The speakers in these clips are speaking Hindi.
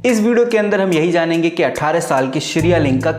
इस वीडियो के अंदर हम यही जानेंगे कि 18 साल की श्रेया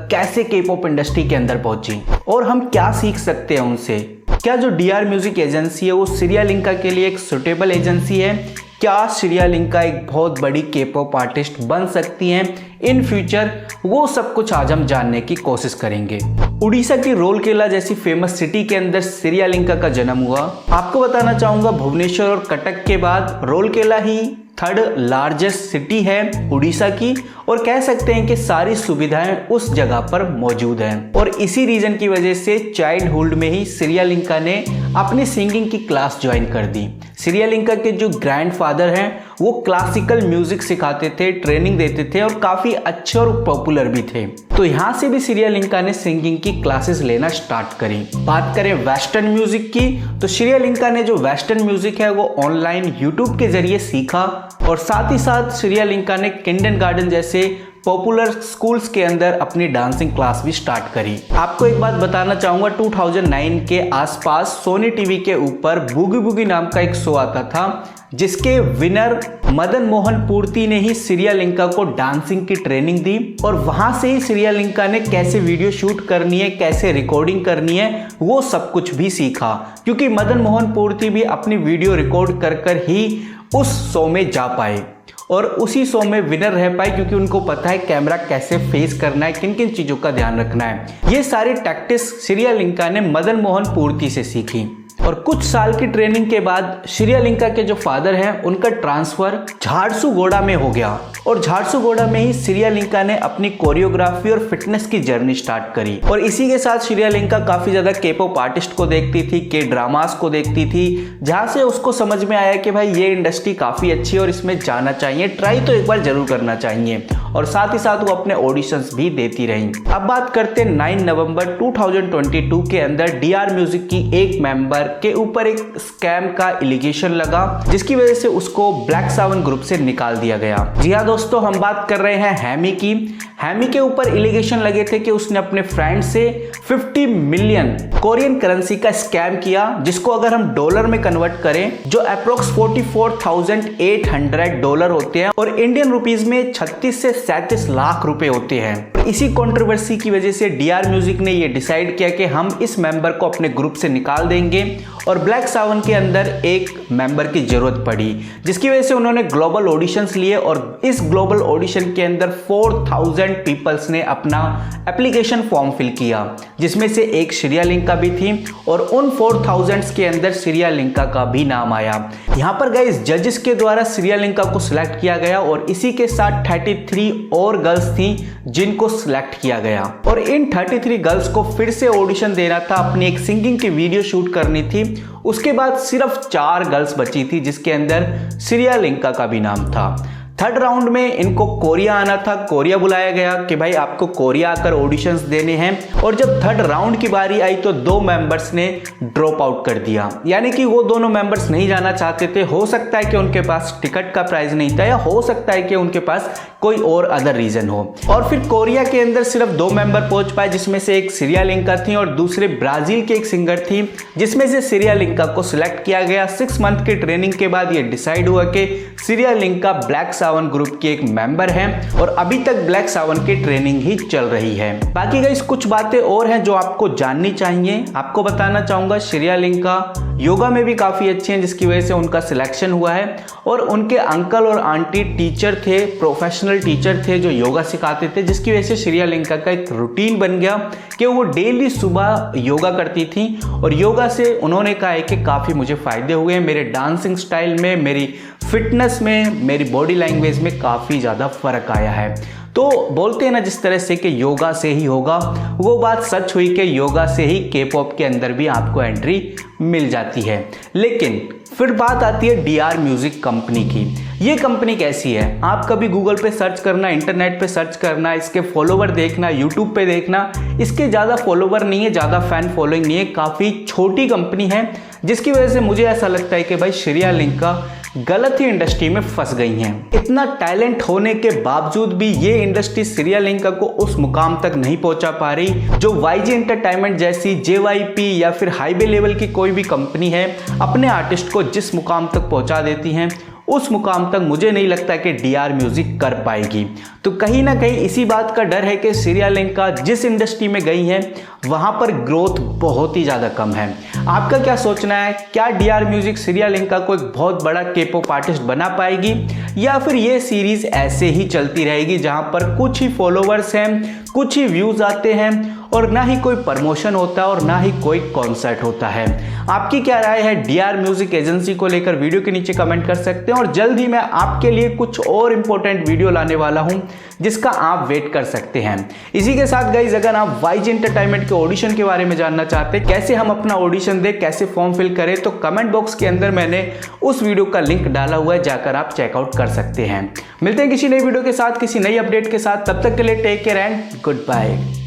कैसे के पॉप इंडस्ट्री के अंदर पहुंची और हम क्या सीख सकते हैं उनसे। क्या जो डीआर म्यूजिक एजेंसी है वो श्रेया के लिए एक सुटेबल एजेंसी है? क्या श्रेया एक बहुत बड़ी के पॉप आर्टिस्ट बन सकती हैं इन फ्यूचर? वो सब कुछ आज हम जानने की कोशिश करेंगे। उड़ीसा की रोलकेला जैसी फेमस सिटी के अंदर श्रेया का जन्म हुआ। आपको बताना चाहूंगा भुवनेश्वर और कटक के बाद रोलकेला ही थर्ड लार्जेस्ट सिटी है उड़ीसा की, और कह सकते हैं कि सारी सुविधाएं उस जगह पर मौजूद हैं। और इसी रीजन की वजह से चाइल्डहुड में ही श्रेया ने अपनी सिंगिंग की क्लास ज्वाइन कर दी। श्रेया के जो ग्रैंडफादर हैं वो क्लासिकल म्यूजिक सिखाते थे, ट्रेनिंग देते थे और काफी अच्छे और पॉपुलर भी थे। तो यहाँ से भी श्रेया ने सिंगिंग की क्लासेस लेना स्टार्ट करी। बात करें वेस्टर्न म्यूजिक की तो श्रेया ने जो वेस्टर्न म्यूजिक है वो ऑनलाइन यूट्यूब के जरिए सीखा, और साथ ही साथ श्रेया ने किंडरगार्टन जैसे पॉपुलर स्कूल्स के अंदर अपनी डांसिंग क्लास भी स्टार्ट करी। आपको एक बात बताना चाहूंगा 2009 के आसपास सोनी टीवी के ऊपर बूगी बूगी नाम का एक शो आता था, जिसके विनर मदन मोहन पूर्ति ने ही श्रेया को डांसिंग की ट्रेनिंग दी, और वहां से ही श्रेया ने कैसे वीडियो शूट करनी है, कैसे रिकॉर्डिंग करनी है, वो सब कुछ भी सीखा। क्योंकि मदन मोहन पूर्ति भी अपनी वीडियो रिकॉर्ड कर ही उस शो में जा पाए और उसी शो में विनर रह पाए, क्योंकि उनको पता है कैमरा कैसे फेस करना है, किन किन चीजों का ध्यान रखना है। ये सारी टैक्टिक्स श्रेया ने मदन मोहन पूर्ति से सीखी। और कुछ साल की ट्रेनिंग के बाद श्रेया के जो फादर हैं उनका ट्रांसफर झारसुगुड़ा में हो गया, और झारसुगुड़ा में ही श्रेया ने अपनी कोरियोग्राफी और फिटनेस की जर्नी स्टार्ट करी। और इसी के साथ श्रेया काफी ज्यादा के पॉप आर्टिस्ट को देखती थी, के ड्रामास को देखती थी, जहां से उसको समझ में आया कि भाई ये इंडस्ट्री काफी अच्छी है और इसमें जाना चाहिए, ट्राई तो एक बार जरूर करना चाहिए। और साथ ही साथ वो अपने ऑडिशंस भी देती रही। अब बात करते हैं 9 नवंबर 2022 के अंदर डीआर म्यूजिक की एक मेंबर के ऊपर एक स्कैम का एलिगेशन लगा, जिसकी वजह से उसको ब्लैक सावन ग्रुप से निकाल दिया गया। जी हाँ दोस्तों, हम बात कर रहे हैं हैमी की। हैमी के ऊपर एलिगेशन लगे थे कि उसने अपने फ्रेंड से 50 मिलियन कोरियन करेंसी का स्कैम किया, जिसको अगर हम डॉलर में कन्वर्ट करें जो अप्रोक्स 44,800 डॉलर होते हैं और इंडियन रुपीज में 36 से 37 लाख रुपए होते हैं। इसी कंट्रोवर्सी की वजह से डीआर म्यूजिक ने यह डिसाइड किया कि हम इस मेंबर को अपने ग्रुप से निकाल देंगे, और ब्लैक सावन के अंदर एक मेंबर की जरूरत पड़ी, जिसकी वजह से उन्होंने ग्लोबल ऑडिशंस लिए, और इस ग्लोबल ऑडिशन के अंदर 4000 पीपल्स ने अपना एप्लीकेशन फॉर्म फिल किया, जिसमें से एक श्रेया भी थी, और उन 4000 के अंदर श्रेया का भी नाम आया। यहाँ पर गाइस जजेस के द्वारा श्रेया को सिलेक्ट किया गया, और इसी के साथ 33 और गर्ल्स थी जिनको सिलेक्ट किया गया, और इन 33 गर्ल्स को फिर से ऑडिशन देना था, अपनी एक सिंगिंग की वीडियो शूट करनी थी। उसके बाद सिर्फ 4 गर्ल्स बची थी, जिसके अंदर श्रेया का भी नाम था। थर्ड राउंड में इनको कोरिया आना था, कोरिया बुलाया गया कि भाई आपको कोरिया आकर ऑडिशंस देने हैं, और जब थर्ड राउंड की बारी आई तो 2 मेंबर्स ने ड्रॉप आउट कर दिया, यानी कि वो दोनों मेंबर्स नहीं जाना चाहते थे। हो सकता है कि उनके पास टिकट का प्राइस नहीं था, या हो सकता है कि उनके पास कोई और अदर रीजन हो। और फिर कोरिया के अंदर सिर्फ 2 मेंबर पहुंच पाए, जिसमें से एक श्रेया थी और दूसरे ब्राजील के एक सिंगर थी, जिसमें से श्रेया को सिलेक्ट किया गया। 6 मंथ की ट्रेनिंग के बाद ये डिसाइड हुआ कि श्रेया ब्लैक सावन ग्रुप की एक मेंबर है, और अभी तक ब्लैक सावन की ट्रेनिंग ही चल रही है। बाकी गाइस कुछ बातें और हैं जो आपको जाननी चाहिए। आपको बताना चाहूंगा श्रेया योगा में भी काफी अच्छे हैं, जिसकी वजह से उनका सिलेक्शन हुआ है, और उनके अंकल और आंटी टीचर थे, प्रोफेशनल टीचर थे जो योगा सिखाते थे, जिसकी वजह से श्रेया का एक रूटीन बन गया कि वो डेली सुबह योगा करती थी, और योगा से उन्होंने कहा है कि काफी मुझे फायदे हुए, मेरे डांसिंग स्टाइल में, मेरी फिटनेस में, मेरी बॉडी लैंग्वेज में काफी ज्यादा फर्क आया है। तो बोलते हैं ना जिस तरह से कि योगा से ही होगा, वो बात सच हुई कि योगा से ही के पॉप के अंदर भी आपको एंट्री मिल जाती है। लेकिन फिर बात आती है डीआर म्यूजिक कंपनी की। ये कंपनी कैसी है? आप कभी गूगल पे सर्च करना, इंटरनेट पे सर्च करना, इसके फॉलोवर देखना, यूट्यूब पे देखना, इसके ज़्यादा फॉलोवर नहीं है, ज़्यादा फैन फॉलोइंग नहीं है, काफ़ी छोटी कंपनी है, जिसकी वजह से मुझे ऐसा लगता है कि भाई श्रेया गलत ही इंडस्ट्री में फंस गई हैं। इतना टैलेंट होने के बावजूद भी ये इंडस्ट्री श्रेया को उस मुकाम तक नहीं पहुंचा पा रही जो वाईजी एंटरटेनमेंट जैसी, जेवाईपी या फिर हाईवे लेवल की कोई भी कंपनी है अपने आर्टिस्ट को जिस मुकाम तक पहुंचा देती हैं, उस मुकाम तक मुझे नहीं लगता कि डीआर म्यूजिक कर पाएगी। तो कहीं ना कहीं इसी बात का डर है कि सीरियालिंका जिस इंडस्ट्री में गई है वहां पर ग्रोथ बहुत ही ज़्यादा कम है। आपका क्या सोचना है? क्या डीआर म्यूजिक सीरियालिंका को एक बहुत बड़ा K-pop आर्टिस्ट बना पाएगी, या फिर ये सीरीज ऐसे ही चलती रहेगी जहां पर कुछ ही फॉलोवर्स हैं, कुछ ही व्यूज आते हैं और ना ही कोई प्रमोशन होता है और ना ही कोई कॉन्सर्ट होता है? आपकी क्या राय है डीआर म्यूजिक एजेंसी को लेकर? वीडियो के नीचे कमेंट कर सकते हैं और जल्द ही मैं आपके लिए कुछ और इंपॉर्टेंट वीडियो लाने वाला हूं जिसका आप वेट कर सकते हैं। इसी के साथ गाइज, अगर आप YG एंटरटेनमेंट के ऑडिशन के बारे में जानना चाहते हैं, कैसे हम अपना ऑडिशन दें, कैसे फॉर्म फिल करें, तो कमेंट बॉक्स के अंदर मैंने उस वीडियो का लिंक डाला हुआ है, जाकर आप चेकआउट कर सकते हैं। मिलते हैं किसी नई वीडियो के साथ, किसी नई अपडेट के साथ। तब तक के लिए take care and good bye.